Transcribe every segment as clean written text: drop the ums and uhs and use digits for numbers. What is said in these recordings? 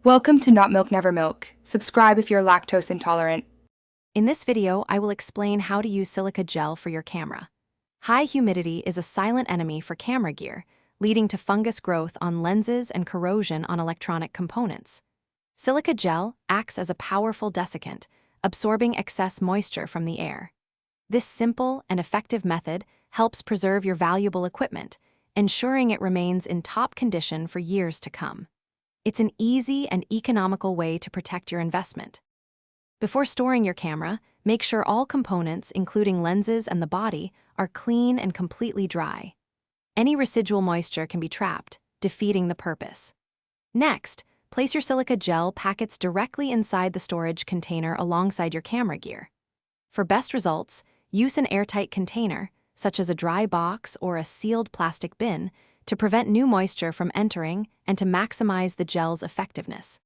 Welcome to Not Milk Never Milk. Subscribe if you're lactose intolerant. In this video, I will explain how to use silica gel for your camera. High humidity is a silent enemy for camera gear, leading to fungus growth on lenses and corrosion on electronic components. Silica gel acts as a powerful desiccant, absorbing excess moisture from the air. This simple and effective method helps preserve your valuable equipment, ensuring it remains in top condition for years to come. It's an easy and economical way to protect your investment. Before storing your camera, make sure all components, including lenses and the body, are clean and completely dry. Any residual moisture can be trapped, defeating the purpose. Next, place your silica gel packets directly inside the storage container alongside your camera gear. For best results, use an airtight container, such as a dry box or a sealed plastic bin, to prevent new moisture from entering and to maximize the gel's effectiveness.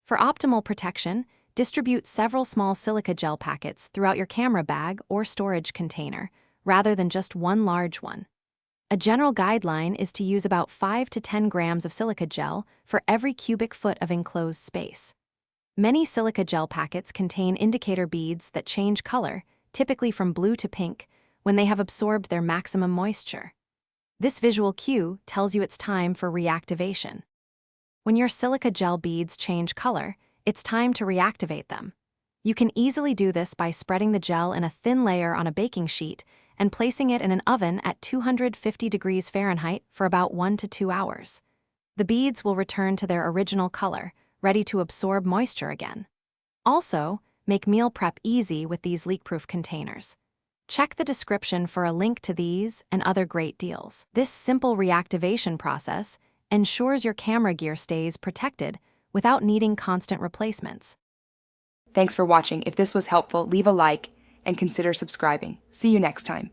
For optimal protection, distribute several small silica gel packets throughout your camera bag or storage container, rather than just one large one. A general guideline is to use about 5 to 10 grams of silica gel for every cubic foot of enclosed space. Many silica gel packets contain indicator beads that change color, typically from blue to pink, when they have absorbed their maximum moisture. This visual cue tells you it's time for reactivation. When your silica gel beads change color, it's time to reactivate them. You can easily do this by spreading the gel in a thin layer on a baking sheet and placing it in an oven at 250 degrees Fahrenheit for about 1 to 2 hours. The beads will return to their original color, ready to absorb moisture again. Also, make meal prep easy with these leak-proof containers. Check the description for a link to these and other great deals. This simple reactivation process ensures your camera gear stays protected without needing constant replacements. Thanks for watching. If this was helpful, leave a like and consider subscribing. See you next time.